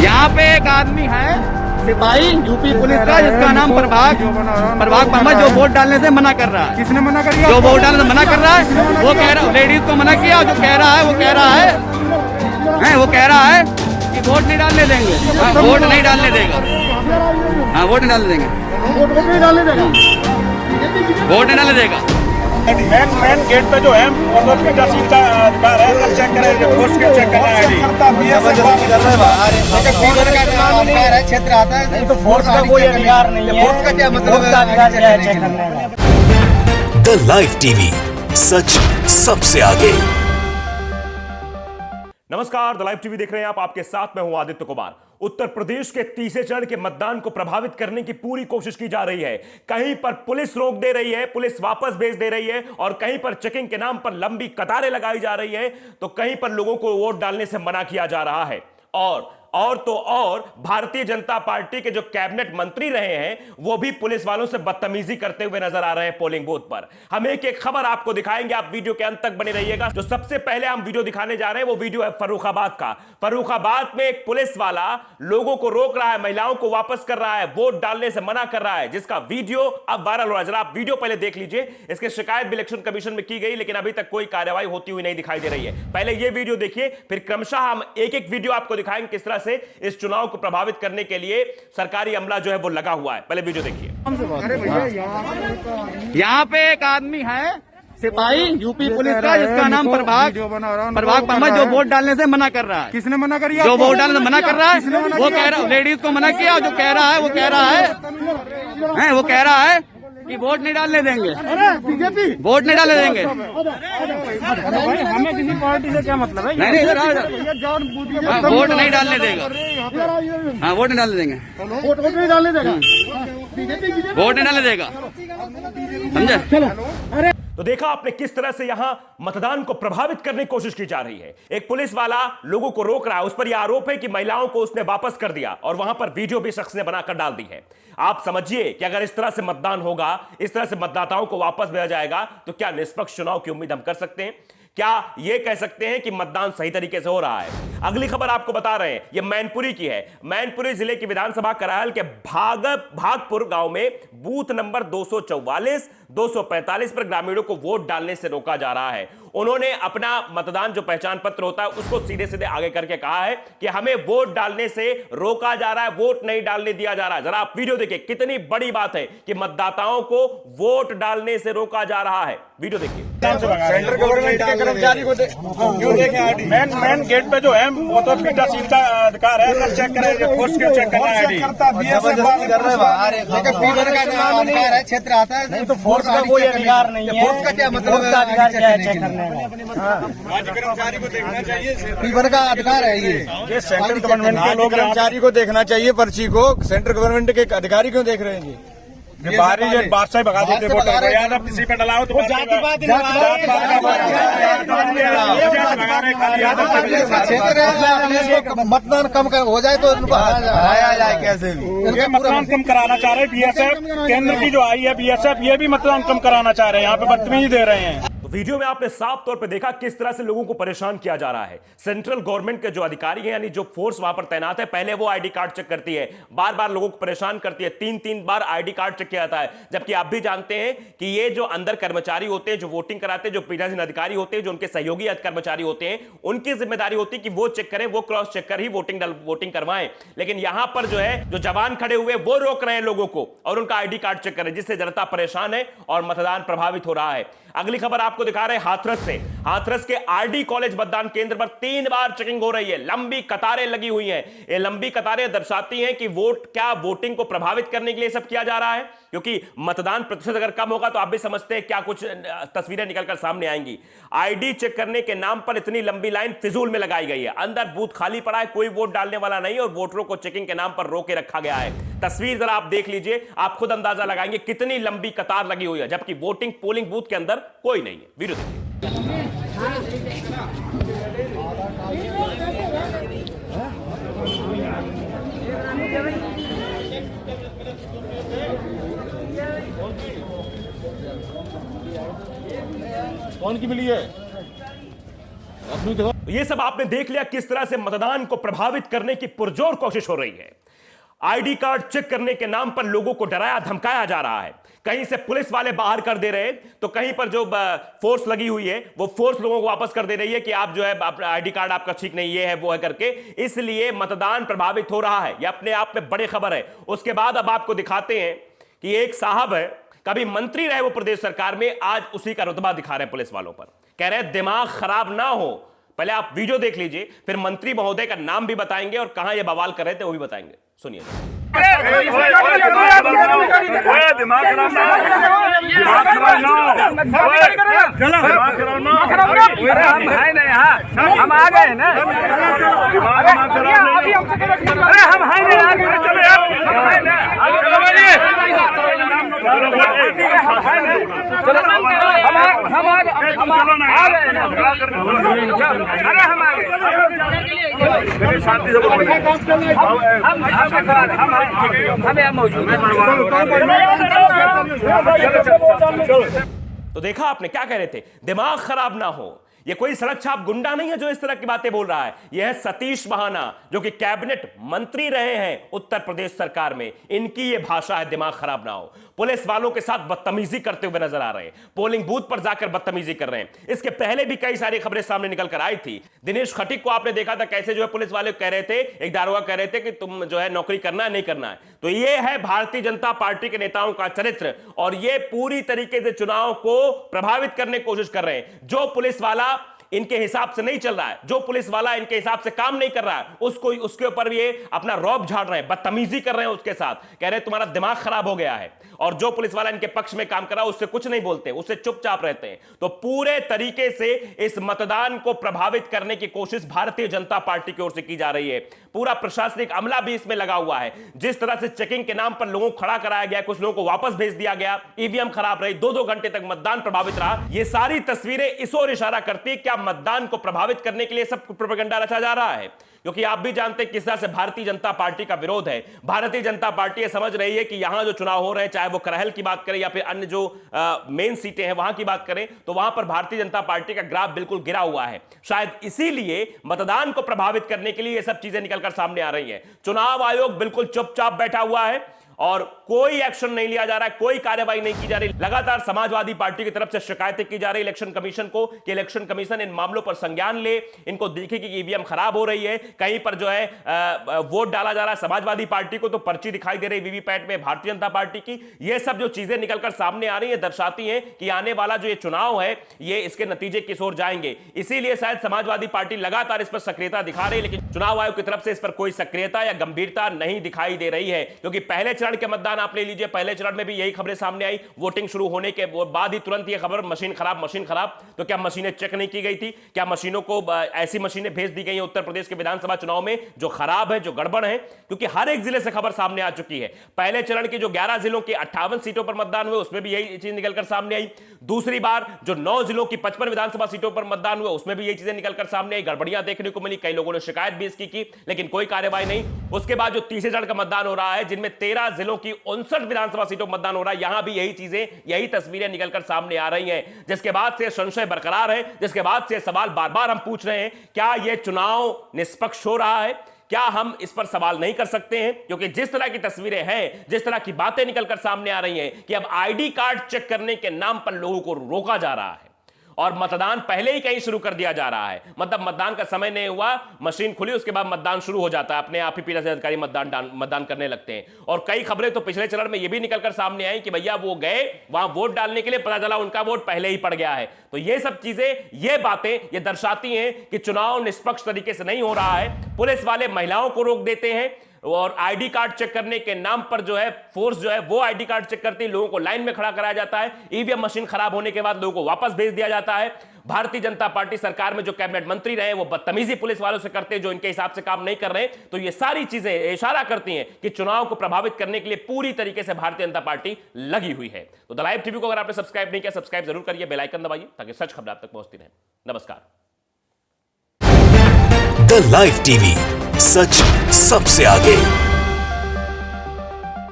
यहाँ पे एक आदमी है सिपाही यूपी पुलिस का जिसका नाम प्रभाग वर्मा, जो वोट डालने से मना कर रहा है। किसने मना कर दिया? जो वोट डालने से मना कर रहा है वो कह रहा, लेडीज को मना किया। जो कह रहा है वो कह रहा है कि वोट नहीं डालने देंगे। वोट नहीं डालने देगा। हाँ, वोट नहीं डालने देंगे। वोट नहीं डालने देगा। मेन गेट पे जो है पीठासीन का अधिकार है, सब चेक करेंगे, फोर्स के चेक करना है। क्षेत्र आता है तो फोर्स का कोई अधिकार नहीं है। फोर्स का क्या मतलब है? द लाइव टीवी, सच सबसे आगे। नमस्कार, द लाइव टीवी देख रहे हैं आप। आपके साथ मैं हूं आदित्य कुमार। उत्तर प्रदेश के तीसरे चरण के मतदान को प्रभावित करने की पूरी कोशिश की जा रही है। कहीं पर पुलिस रोक दे रही है, पुलिस वापस भेज दे रही है, और कहीं पर चेकिंग के नाम पर लंबी कतारें लगाई जा रही है, तो कहीं पर लोगों को वोट डालने से मना किया जा रहा है। और भारतीय जनता पार्टी के जो कैबिनेट मंत्री रहे हैं वो भी पुलिस वालों से बदतमीजी करते हुए नजर आ रहे हैं पोलिंग बूथ पर। हम एक खबर आपको दिखाएंगे, आप वीडियो के अंत तक बने रहिएगा। जो सबसे पहले हम वीडियो दिखाने जा रहे हैं वो वीडियो है फर्रुखाबाद का। फर्रुखाबाद में एक पुलिस वाला लोगों को रोक रहा है, महिलाओं को वापस कर रहा है, वोट डालने से मना कर रहा है, जिसका वीडियो अब वायरल हो रहा है। जरा आप वीडियो पहले देख लीजिए। इसकी शिकायत भी इलेक्शन कमीशन में की गई, लेकिन अभी तक कोई कार्रवाई होती हुई नहीं दिखाई दे रही है। पहले ये वीडियो देखिए, फिर क्रमशः हम एक एक वीडियो आपको दिखाएंगे किस तरह से इस चुनाव को प्रभावित करने के लिए सरकारी अमला जो है वो लगा हुआ है। पहले वीडियो देखिए। यहाँ पे एक आदमी है सिपाही यूपी पुलिस का जिसका नाम प्रभाग वर्मा, जो वोट डालने से मना कर रहा है। किसने मना कर दिया? जो वोट डालने से मना कर रहा है वो कह रहा, लेडीज को मना किया। जो कह रहा है कि वोट नहीं डालने देंगे। वोट नहीं डालने देंगे। हमें किसी पार्टी से क्या मतलब है? नहीं, इधर आओ। वोट नहीं डालने देगा। हाँ, वोट नहीं डालने देंगे। वोट नहीं डालने देगा। वोट नहीं डालने देगा, समझे? चलो। तो देखा आपने किस तरह से यहां मतदान को प्रभावित करने की कोशिश की जा रही है। एक पुलिस वाला लोगों को रोक रहा है, उस पर यह आरोप है कि महिलाओं को उसने वापस कर दिया, और वहां पर वीडियो भी शख्स ने बनाकर डाल दी है। आप समझिए कि अगर इस तरह से मतदान होगा, इस तरह से मतदाताओं को वापस भेजा जाएगा, तो क्या निष्पक्ष चुनाव की उम्मीद हम कर सकते हैं? क्या यह कह सकते हैं कि मतदान सही तरीके से हो रहा है? अगली खबर आपको बता रहे हैं, यह मैनपुरी की है। मैनपुरी जिले की विधानसभा कराहल के भागपुर गांव में बूथ नंबर 244, 245 पर ग्रामीणों को वोट डालने से रोका जा रहा है। उन्होंने अपना मतदान जो पहचान पत्र होता है उसको सीधे सीधे आगे करके कहा है कि हमें वोट डालने से रोका जा रहा है, वोट नहीं डालने दिया जा रहा है। जरा आप वीडियो देखिए, कितनी बड़ी बात है कि मतदाताओं को वोट डालने से रोका जा रहा है। वीडियो देखिए। सेंट्रल गवर्नमेंट के कर्मचारी को मेन गेट पे जो है वो तो पीठासीन का अधिकार है, सब चेक करेंगे, फोर्स के चेक करना है। अधिकार है, क्षेत्र आता है तो फोर्स का कोई अधिकार नहीं है। फोर्स का क्या मतलब है? राज्य कर्मचारी को देखना चाहिए, पीवन का अधिकार है ये सेंट्रल गवर्नमेंट के लोग कर्मचारी को देखना चाहिए पर्ची को। सेंट्रल गवर्नमेंट के अधिकारी क्यों देख रहे हैं? बात से भगा देते वोटर को। याद आप किसी पे डलाओ तो मतदान कम हो जाए तो उनको हराया जाए कैसे भी। ये मतदान कम कराना चाह रहे हैं बीएसएफ, केंद्र की जो आई है बीएसएफ, ये भी मतदान कम कराना चाह रहे हैं। यहाँ पे बदतमीजी दे रहे हैं। तो वीडियो में आपने साफ तौर पे देखा किस तरह से लोगों को परेशान किया जा रहा है। सेंट्रल गवर्नमेंट के जो अधिकारी हैं, यानी जो फोर्स वहां पर तैनात है, पहले वो आईडी कार्ड चेक करती है, बार बार लोगों को परेशान करती है, 3-3 बार आईडी कार्ड चेक किया जाता है। जबकि आप भी जानते हैं कि ये जो अंदर कर्मचारी होते हैं, जो वोटिंग कराते हैं, जो पीठासीन अधिकारी होते हैं, जो उनके सहयोगी कर्मचारी होते हैं, उनकी जिम्मेदारी होती है कि वो चेक करें, वो क्रॉस चेक कर ही वोटिंग करवाएं। लेकिन यहां पर जो है, जो जवान खड़े हुए वो रोक रहे हैं लोगों को और उनका आईडी कार्ड चेक करें, जिससे जनता परेशान है और मतदान प्रभावित हो रहा है। अगली खबर आपको दिखा रहे हैं हाथरस से। हाथरस के आरडी कॉलेज मतदान केंद्र पर 3 बार चेकिंग हो रही है, लंबी कतारें लगी हुई हैं। ये लंबी कतारें दर्शाती हैं कि वोटिंग को प्रभावित करने के लिए सब किया जा रहा है, क्योंकि मतदान प्रतिशत अगर कम होगा तो आप भी समझते हैं क्या कुछ तस्वीरें निकलकर सामने आएंगी। आईडी चेक करने के नाम पर इतनी लंबी लाइन फिजूल में लगाई गई है। अंदर बूथ खाली पड़ा है, कोई वोट डालने वाला नहीं, और वोटरों को चेकिंग के नाम पर रोके रखा गया है। तस्वीर जरा आप देख लीजिए, आप खुद अंदाजा लगाएंगे कितनी लंबी कतार लगी हुई है, जबकि पोलिंग बूथ के अंदर कोई नहीं है। वीडियो देखिए। कौन की मिली है? तो ये सब आपने देख लिया किस तरह से मतदान को प्रभावित करने की पुरजोर कोशिश हो रही है। आईडी कार्ड चेक करने के नाम पर लोगों को डराया धमकाया जा रहा है। कहीं से पुलिस वाले बाहर कर दे रहे हैं तो कहीं पर जो फोर्स लगी हुई है वो फोर्स लोगों को वापस कर दे रही है कि आप जो है आईडी कार्ड आपका ठीक नहीं, ये है वो है करके। इसलिए मतदान प्रभावित हो रहा है। यह अपने आप में बड़ी खबर है। उसके बाद अब आपको दिखाते हैं कि एक साहब है, कभी मंत्री रहे वो प्रदेश सरकार में, आज उसी का रुतबा दिखा रहे हैं पुलिस वालों पर। कह रहे हैं दिमाग खराब ना हो। पहले आप वीडियो देख लीजिए, फिर मंत्री महोदय का नाम भी बताएंगे और कहां ये बवाल कर रहे थे वो भी बताएंगे। सुनिए। दिमाग खराब ना हो, दिमाग खराब ना हो। हम है ना यहाँ, हम आ गए ना। अरे हम है ना यार, चलो यार, हम है ना। हम आ गए ना। अरे हम आ गए। शांति से हमें मौजूद है। तो देखा आपने क्या कह रहे थे, दिमाग खराब ना हो। ये कोई सड़क छाप गुंडा नहीं है जो इस तरह की बातें बोल रहा है। यह है सतीश महाना, जो कि कैबिनेट मंत्री रहे हैं उत्तर प्रदेश सरकार में। इनकी ये भाषा है दिमाग खराब ना हो। पुलिस वालों के साथ बदतमीजी करते हुए नजर आ रहे हैं, पोलिंग बूथ पर जाकर बदतमीजी कर रहे हैं। इसके पहले भी कई सारी खबरें सामने निकल कर आई थी। दिनेश खटीक को आपने देखा था कैसे जो है पुलिस वाले कह रहे थे, एक दारोगा कह रहे थे कि तुम जो है नौकरी करना है नहीं करना है। तो ये है भारतीय जनता पार्टी के नेताओं का चरित्र, और ये पूरी तरीके से चुनाव को प्रभावित करने की कोशिश कर रहे हैं। जो पुलिस वाला इनके हिसाब से नहीं चल रहा है, जो पुलिस वाला इनके हिसाब से काम नहीं कर रहा है, उसको उसके ऊपर ये अपना रौब झाड़ रहे हैं, बदतमीजी कर रहे हैं उसके साथ। कह रहे हैं तुम्हारा दिमाग खराब हो गया है। और जो पुलिस वाला इनके पक्ष में काम कर रहा है उससे कुछ नहीं बोलते, उससे चुपचाप रहते हैं। तो पूरे तरीके से इस मतदान को प्रभावित करने की कोशिश भारतीय जनता पार्टी की ओर से की जा रही है। पूरा प्रशासनिक अमला भी इसमें लगा हुआ है। जिस तरह से चेकिंग के नाम पर लोगों को खड़ा कराया गया, कुछ लोगों को वापस भेज दिया गया, ईवीएम खराब रही, 2-2 घंटे तक मतदान प्रभावित रहा। ये सारी तस्वीरें इस ओर इशारा करती है क्या मतदान को प्रभावित करने के लिए सब प्रोपेगेंडा रचा जा रहा है। क्योंकि आप भी जानते हैं किस तरह से भारतीय जनता पार्टी का विरोध है। भारतीय जनता पार्टी ये समझ रही है कि यहां जो चुनाव हो रहे हैं, चाहे वो करहल की बात करें या फिर अन्य जो मेन सीटें हैं वहां की बात करें, तो वहां पर भारतीय जनता पार्टी का ग्राफ बिल्कुल गिरा हुआ है। शायद इसीलिए मतदान को प्रभावित करने के लिए ये सब चीजें निकलकर सामने आ रही हैं। चुनाव आयोग बिल्कुल चुपचाप बैठा हुआ है और कोई एक्शन नहीं लिया जा रहा है, कोई कार्रवाई नहीं की जा रही। लगातार समाजवादी पार्टी की तरफ से शिकायतें की जा रही इलेक्शन कमीशन को कि इलेक्शन कमीशन इन मामलों पर संज्ञान ले, इनको देखे कि ईवीएम खराब हो रही है। कहीं पर जो है वोट डाला जा रहा है समाजवादी पार्टी को तो पर्ची दिखाई दे रही वीवीपैट में भारतीय जनता पार्टी की। ये सब जो चीजें निकलकर सामने आ रही है दर्शाती हैं कि आने वाला जो ये चुनाव है ये इसके नतीजे किस ओर जाएंगे। इसीलिए शायद समाजवादी पार्टी लगातार इस पर सक्रियता दिखा रही है, लेकिन चुनाव आयोग की तरफ से इस पर कोई सक्रियता या गंभीरता नहीं दिखाई दे रही है। क्योंकि पहले चरण के मतदान आप ले लीजिए, पहले चरण में भी यही खबरें सामने आई। वोटिंग शुरू होने के बाद ही तुरंत ये खबर मशीन खराब मशीन खराब। तो क्या मशीनें चेक नहीं की गई थी? क्या मशीनों को ऐसी मशीनें भेज दी गई हैं उत्तर प्रदेश के विधानसभा चुनाव में जो खराब है, जो गड़बड़ है? क्योंकि हर एक जिले से खबर सामने आ चुकी है। पहले चरण की जो 11 जिलों की 58 सीटों पर मतदान हुए उसमें भी यही चीज निकलकर सामने आई। दूसरी बार जो 9 जिलों की 55 विधानसभा सीटों पर मतदान हुए उसमें भी यही चीजें निकलकर सामने आई। गड़बड़ियां देखने को मिली, कई लोगों ने शिकायत भी इसकी की, लेकिन कोई कार्रवाई नहीं। उसके बाद जो तीसरे चरण का मतदान हो रहा है जिनमें 13 जिलों की 59 विधानसभा सीटों पर मतदान हो रहा है, यहां भी यही चीजें, यही तस्वीरें निकलकर सामने आ रही हैं। जिसके बाद से संशय बरकरार है, जिसके बाद से सवाल बार बार हम पूछ रहे हैं, क्या यह चुनाव निष्पक्ष हो रहा है? क्या हम इस पर सवाल नहीं कर सकते हैं? क्योंकि जिस तरह की तस्वीरें हैं, जिस तरह की बातें निकलकर सामने आ रही हैं कि अब आईडी कार्ड चेक करने के नाम पर लोगों को रोका जा रहा है और मतदान पहले ही कहीं शुरू कर दिया जा रहा है। मतलब मतदान का समय नहीं हुआ, मशीन खुली, उसके बाद मतदान शुरू हो जाता है, अपने आप ही पीठासीन अधिकारी मतदान करने लगते हैं। और कई खबरें तो पिछले चरण में यह भी निकलकर सामने आई कि भैया वो गए वहां वोट डालने के लिए, पता चला उनका वोट पहले ही पड़ गया है। तो ये सब चीजें, ये बातें ये दर्शाती हैं कि चुनाव निष्पक्ष तरीके से नहीं हो रहा है। पुलिस वाले महिलाओं को रोक देते हैं और आईडी कार्ड चेक करने के नाम पर जो है फोर्स जो है वो आईडी कार्ड चेक करती है, लोगों को लाइन में खड़ा कराया जाता है। ईवीएम मशीन खराब होने के बाद लोगों को वापस भेज दिया जाता है। भारतीय जनता पार्टी सरकार में जो कैबिनेट मंत्री रहे वो बदतमीजी पुलिस वालों से करते हैं जो इनके हिसाब से काम नहीं कर रहे। तो ये सारी चीजें इशारा करती हैं कि चुनाव को प्रभावित करने के लिए पूरी तरीके से भारतीय जनता पार्टी लगी हुई है। तो द लाइव टीवी को अगर आपने सब्सक्राइब नहीं किया, सब्सक्राइब जरूर करिए, बेल आइकन दबाइए ताकि सच खबर आप तक पहुंचती रहे। नमस्कार। द लाइव टीवी, सच सबसे आगे।